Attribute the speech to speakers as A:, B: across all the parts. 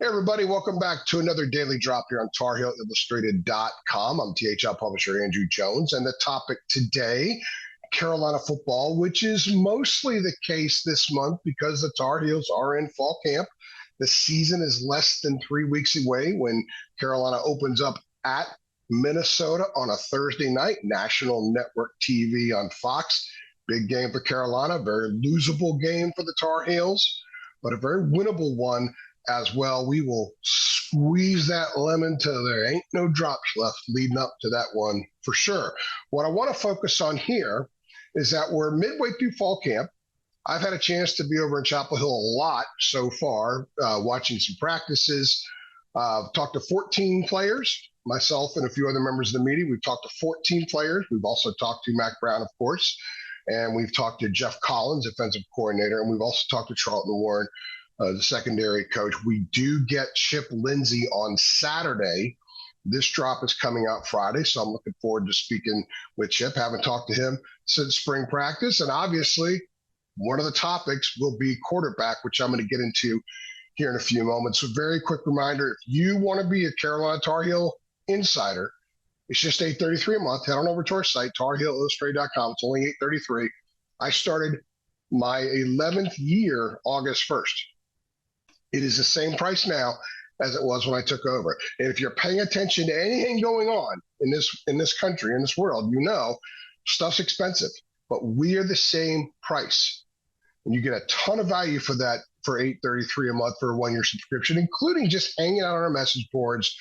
A: Hey, everybody, welcome back to another daily drop here on TarHeelIllustrated.com. I'm THL publisher Andrew Jones, and the topic today, Carolina football, which is mostly the case this month because the Tar Heels are in fall camp. The season is less than 3 weeks away when Carolina opens up at Minnesota on a Thursday night, national network TV on Fox. Big game for Carolina, very losable game for the Tar Heels, but a very winnable one as well. We will squeeze that lemon till there ain't no drops left leading up to that one for sure. What I want to focus on here is that we're midway through fall camp. I've had a chance to be over in Chapel Hill a lot so far, watching some practices. Talked to 14 players, myself and a few other members of the media. We've talked to 14 players. We've also talked to Mac Brown, of course, and we've talked to Jeff Collins, defensive coordinator, and we've also talked to Charlton Warren, the secondary coach. We do get Chip Lindsey on Saturday. This drop is coming out Friday, so I'm looking forward to speaking with Chip. Haven't talked to him since spring practice, and obviously one of the topics will be quarterback, which I'm going to get into here in a few moments. So very quick reminder, if you want to be a Carolina Tar Heel insider, it's just $8.33 a month. Head on over to our site, TarHeelIllustrated.com. It's only $8.33. I started my 11th year August 1st. It is the same price now as it was when I took over. And if you're paying attention to anything going on in this country, in this world, you know stuff's expensive, but we are the same price. And you get a ton of value for that for $8.33 a month for a one-year subscription, including just hanging out on our message boards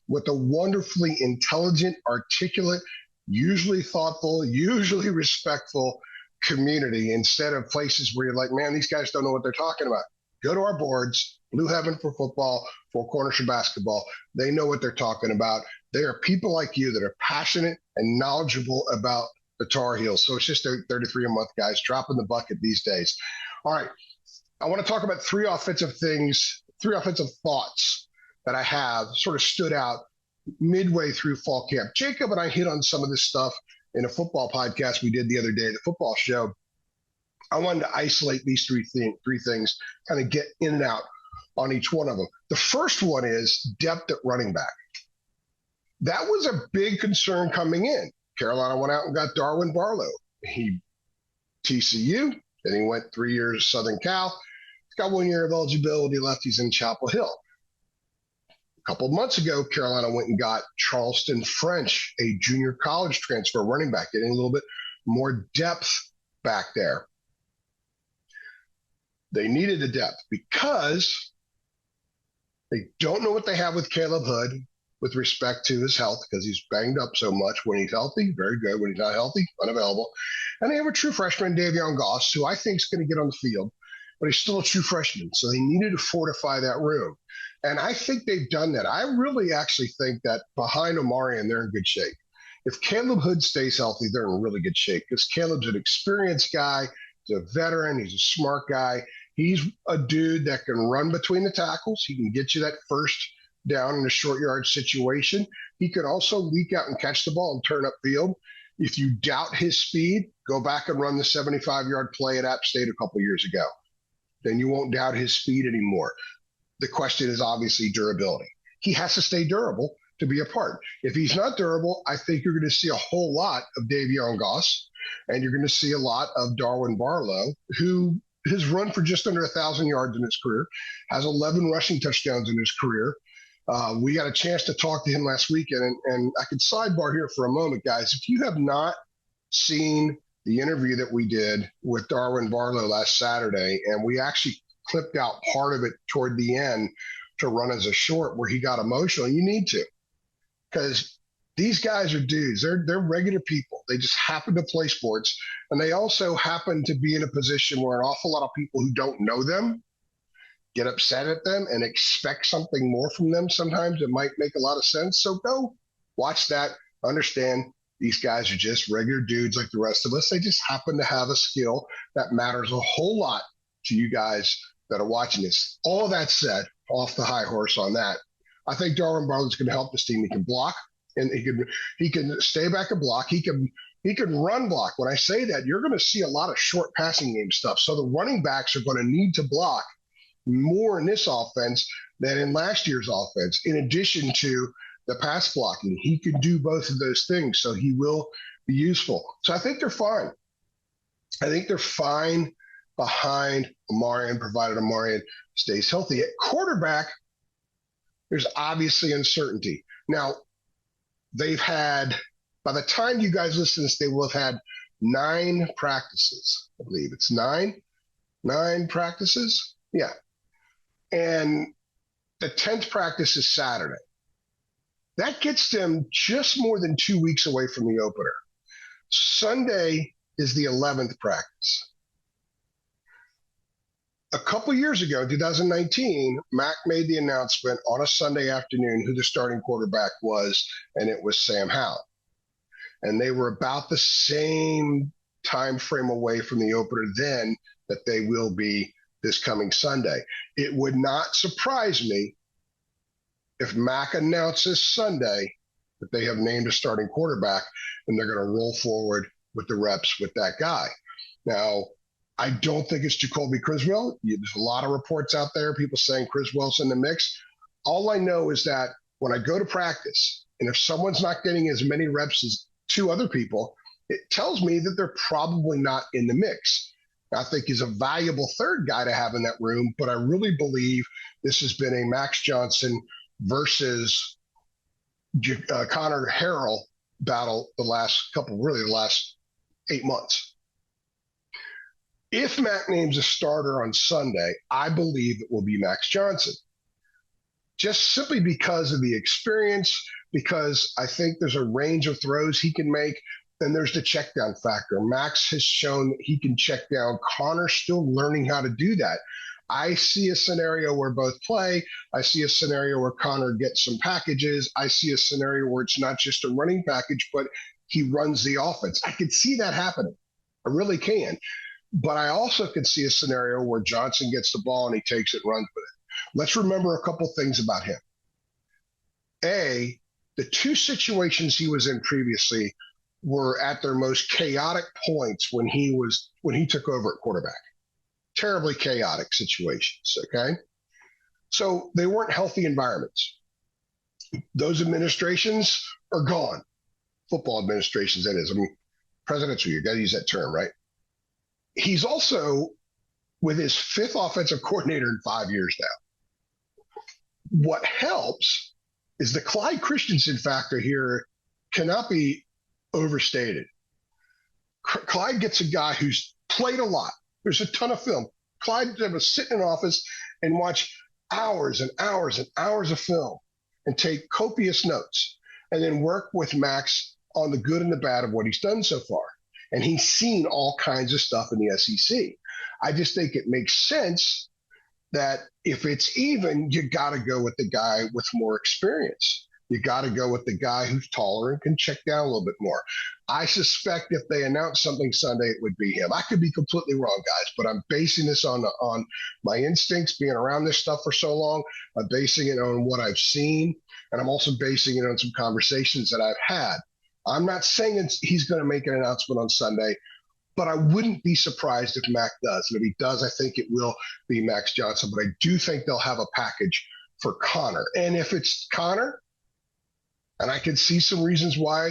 A: with a wonderfully intelligent, articulate, usually thoughtful, usually respectful community instead of places where you're like, man, these guys don't know what they're talking about. Go to our boards, Blue Heaven for football, Four Corners for basketball. They know what they're talking about. They are people like you that are passionate and knowledgeable about the Tar Heels. So it's just $33 a month, guys. Drop in the bucket these days. All right. I want to talk about three offensive thoughts that I have sort of stood out midway through fall camp. Jacob and I hit on some of this stuff in a football podcast we did the other day, the football show. I wanted to isolate these three things, kind of get in and out on each one of them. The first one is depth at running back. That was a big concern coming in. Carolina went out and got Darwin Barlow. He TCU, then he went 3 years Southern Cal. He's got 1 year of eligibility left. He's in Chapel Hill. A couple of months ago, Carolina went and got Charleston French, a junior college transfer running back, getting a little bit more depth back there. They needed the depth because they don't know what they have with Caleb Hood with respect to his health because he's banged up so much. When he's healthy, very good. When he's not healthy, unavailable. And they have a true freshman, Davion Goss, who I think is going to get on the field, but he's still a true freshman. So they needed to fortify that room. And I think they've done that. I really actually think that behind Omarion, they're in good shape. If Caleb Hood stays healthy, they're in really good shape because Caleb's an experienced guy. He's a veteran. He's a smart guy. He's a dude that can run between the tackles. He can get you that first down in a short yard situation. He could also leak out and catch the ball and turn upfield. If you doubt his speed, go back and run the 75-yard play at App State a couple years ago. Then you won't doubt his speed anymore. The question is obviously durability. He has to stay durable to be a part. If he's not durable, I think you're going to see a whole lot of Davion Goss, and you're going to see a lot of Darwin Barlow, who has run for just under 1,000 yards in his career, has 11 rushing touchdowns in his career. We got a chance to talk to him last weekend, and I could sidebar here for a moment, guys. If you have not seen the interview that we did with Darwin Barlow last Saturday, and we actually clipped out part of it toward the end to run as a short where he got emotional, you need to, because these guys are dudes. They're regular people. They just happen to play sports, and they also happen to be in a position where an awful lot of people who don't know them get upset at them and expect something more from them. Sometimes it might make a lot of sense. So go watch that. Understand these guys are just regular dudes like the rest of us. They just happen to have a skill that matters a whole lot to you guys that are watching this. All that said, off the high horse on that, I think Darwin Barlow is going to help this team. He can block, and he can stay back and block. He can run block. When I say that, you're going to see a lot of short passing game stuff. So the running backs are going to need to block more in this offense than in last year's offense. In addition to the pass blocking, he can do both of those things, so he will be useful. So I think they're fine. I think they're fine behind Amarian, provided Amarian stays healthy. At quarterback, there's obviously uncertainty. Now, they've had, by the time you guys listen to this, they will have had 9 practices. I believe it's nine practices. Yeah. And the 10th practice is Saturday. That gets them just more than 2 weeks away from the opener. Sunday is the 11th practice. A couple years ago, 2019, Mac made the announcement on a Sunday afternoon who the starting quarterback was, and it was Sam Howell. And they were about the same time frame away from the opener then that they will be this coming Sunday. It would not surprise me if Mac announces Sunday that they have named a starting quarterback and they're going to roll forward with the reps with that guy. Now, I don't think it's Jacoby Criswell. There's a lot of reports out there, people saying Criswell's in the mix. All I know is that when I go to practice, and if someone's not getting as many reps as 2 other people, it tells me that they're probably not in the mix. I think he's a valuable third guy to have in that room, but I really believe this has been a Max Johnson versus Connor Harrell battle the last 8 months. If Mac names a starter on Sunday, I believe it will be Max Johnson. Just simply because of the experience, because I think there's a range of throws he can make, and there's the check down factor. Max has shown that he can check down. Connor's still learning how to do that. I see a scenario where both play. I see a scenario where Connor gets some packages. I see a scenario where it's not just a running package, but he runs the offense. I could see that happening. I really can. But I also could see a scenario where Johnson gets the ball and he takes it and runs with it. Let's remember a couple things about him. A, the 2 situations he was in previously were at their most chaotic points when he took over at quarterback. Terribly chaotic situations, okay? So they weren't healthy environments. Those administrations are gone. Football administrations, that is. I mean, presidential, you got to use that term, right? He's also with his 5th offensive coordinator in 5 years now. What helps is the Clyde Christensen factor here cannot be overstated. Clyde gets a guy who's played a lot. There's a ton of film. Clyde would sit in an office and watch hours and hours and hours of film and take copious notes and then work with Max on the good and the bad of what he's done so far. And he's seen all kinds of stuff in the SEC. I just think it makes sense that if it's even, you got to go with the guy with more experience. You got to go with the guy who's taller and can check down a little bit more. I suspect if they announce something Sunday, it would be him. I could be completely wrong, guys, but I'm basing this on my instincts, being around this stuff for so long. I'm basing it on what I've seen, and I'm also basing it on some conversations that I've had. I'm not saying he's going to make an announcement on Sunday, but I wouldn't be surprised if Mac does. And if he does, I think it will be Max Johnson. But I do think they'll have a package for Connor. And if it's Connor, and I can see some reasons why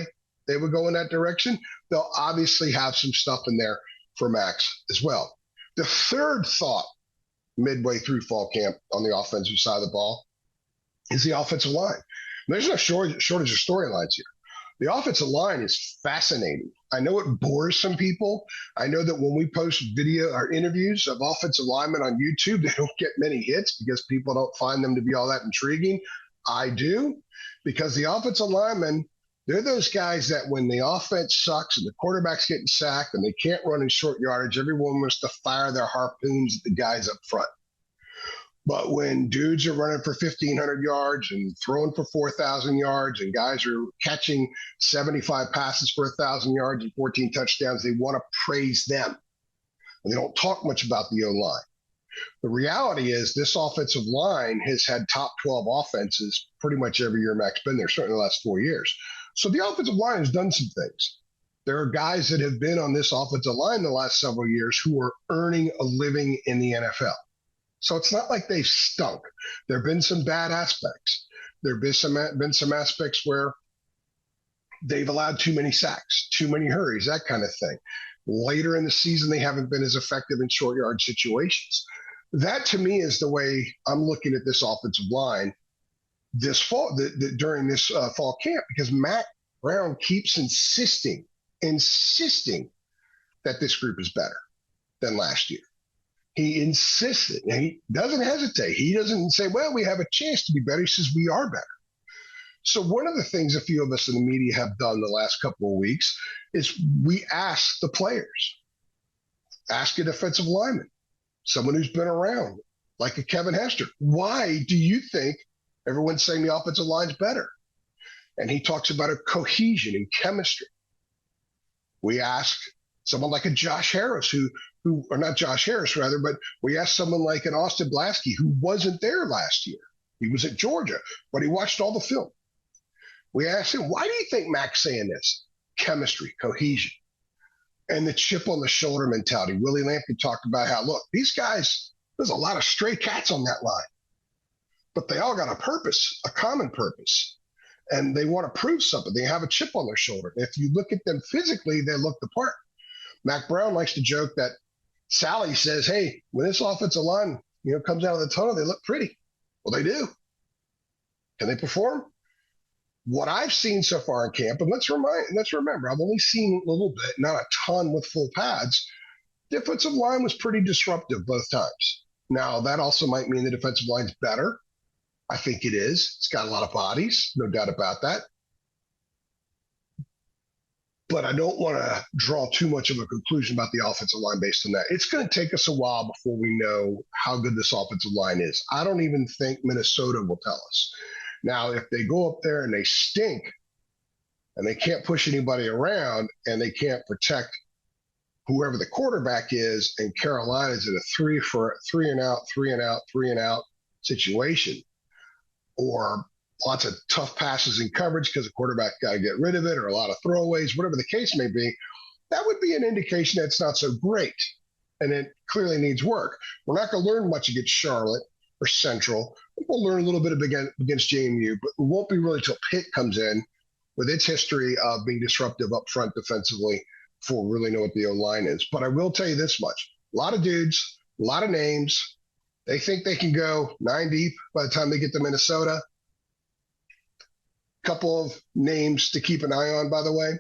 A: they would go in that direction, they'll obviously have some stuff in there for Max as well. The third thought midway through fall camp on the offensive side of the ball is the offensive line. There's no shortage of storylines here. The offensive line is fascinating. I know it bores some people. I know that when we post video or interviews of offensive linemen on YouTube, they don't get many hits because people don't find them to be all that intriguing. I do, because the offensive linemen, they're those guys that when the offense sucks and the quarterback's getting sacked and they can't run in short yardage, everyone wants to fire their harpoons at the guys up front. But when dudes are running for 1,500 yards and throwing for 4,000 yards and guys are catching 75 passes for 1,000 yards and 14 touchdowns, they want to praise them. And they don't talk much about the O-line. The reality is this offensive line has had top 12 offenses pretty much every year Mac's been there, certainly the last 4 years. So the offensive line has done some things. There are guys that have been on this offensive line the last several years who are earning a living in the NFL. So it's not like they've stunk. There have been some bad aspects. There have been some aspects where they've allowed too many sacks, too many hurries, that kind of thing. Later in the season, they haven't been as effective in short yard situations. That to me is the way I'm looking at this offensive line this fall, during this fall camp, because Matt Brown keeps insisting that this group is better than last year. He insisted, and he doesn't hesitate. He doesn't say, well, we have a chance to be better. He says, we are better. So one of the things a few of us in the media have done the last couple of weeks is we ask the players, ask a defensive lineman, someone who's been around, like a Kevin Hester, why do you think everyone's saying the offensive line's better? And he talks about a cohesion and chemistry. We ask someone like a Josh Harris, or not Josh Harris, rather, but we asked someone like an Austin Blasky, who wasn't there last year. He was at Georgia, but he watched all the film. We asked him, why do you think Mac's saying this? Chemistry, cohesion, and the chip on the shoulder mentality. Willie Lampkin talked about how, look, these guys, there's a lot of stray cats on that line, but they all got a purpose, a common purpose, and they want to prove something. They have a chip on their shoulder. If you look at them physically, they look the part. Mac Brown likes to joke that Sally says, hey, when this offensive line, comes out of the tunnel, they look pretty. Well, they do. Can they perform? What I've seen so far in camp, and let's remember, I've only seen a little bit, not a ton with full pads. The defensive line was pretty disruptive both times. Now, that also might mean the defensive line's better. I think it is. It's got a lot of bodies, no doubt about that. But I don't want to draw too much of a conclusion about the offensive line based on that. It's going to take us a while before we know how good this offensive line is. I don't even think Minnesota will tell us. Now, if they go up there and they stink and they can't push anybody around and they can't protect whoever the quarterback is, and Carolina's in a three and out situation, or lots of tough passes in coverage because the quarterback got to get rid of it, or a lot of throwaways, whatever the case may be, that would be an indication that it's not so great and it clearly needs work. We're not going to learn much against Charlotte or Central. We'll learn a little bit against JMU, but it won't be really until Pitt comes in with its history of being disruptive up front defensively before we really know what the O-line is. But I will tell you this much. A lot of dudes, a lot of names. They think they can go 9 deep by the time they get to Minnesota. Couple of names to keep an eye on, by the way.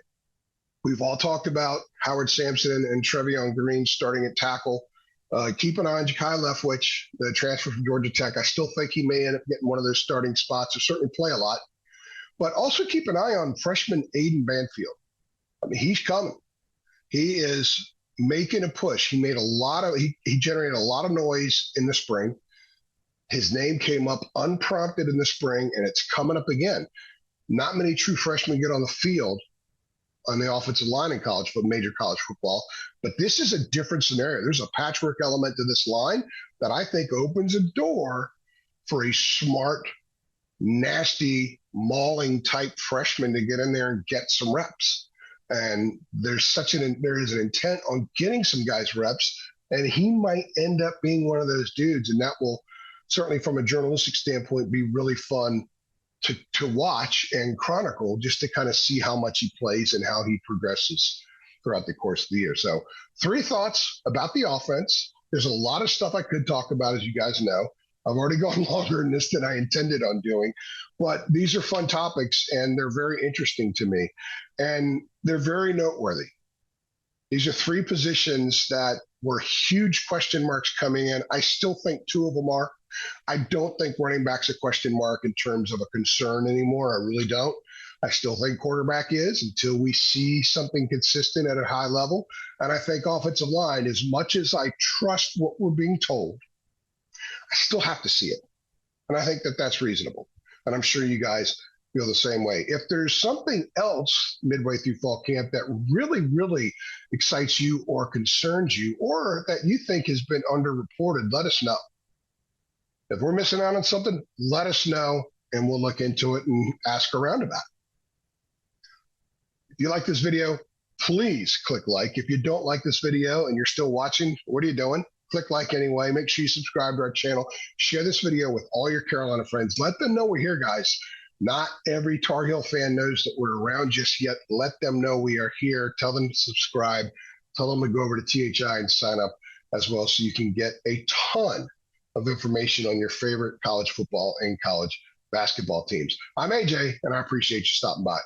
A: We've all talked about Howard Sampson and Trevion Green starting at tackle. Keep an eye on Ja'Kai Leftwich, the transfer from Georgia Tech. I still think he may end up getting one of those starting spots, or certainly play a lot. But also keep an eye on freshman Aiden Banfield. I mean, he's coming. He is making a push. He generated a lot of noise in the spring. His name came up unprompted in the spring, and it's coming up again. Not many true freshmen get on the field on the offensive line in college, but major college football. But this is a different scenario. There's a patchwork element to this line that I think opens a door for a smart, nasty, mauling type freshman to get in there and get some reps. And there is an intent on getting some guys reps, and he might end up being one of those dudes. And that will certainly, from a journalistic standpoint, be really fun to watch and chronicle, just to kind of see how much he plays and how he progresses throughout the course of the year. So 3 thoughts about the offense. There's a lot of stuff I could talk about, as you guys know. I've already gone longer in this than I intended on doing, but these are fun topics and they're very interesting to me, and they're very noteworthy. These are 3 positions that were huge question marks coming in. I still think 2 of them are. I don't think running back's a question mark in terms of a concern anymore. I really don't. I still think quarterback is, until we see something consistent at a high level. And I think offensive line, as much as I trust what we're being told, I still have to see it. And I think that that's reasonable. And I'm sure you guys feel the same way. If there's something else midway through fall camp that really, really excites you or concerns you, or that you think has been underreported, let us know. If we're missing out on something, let us know, and we'll look into it and ask around about it. If you like this video, please click like. If you don't like this video and you're still watching, what are you doing? click like anyway. Make sure you subscribe to our channel. Share this video with all your Carolina friends. Let them know we're here, guys. Not every Tar Heel fan knows that we're around just yet. Let them know we are here. Tell them to subscribe. Tell them to go over to THI and sign up as well so you can get a ton of information on your favorite college football and college basketball teams. I'm AJ, and I appreciate you stopping by.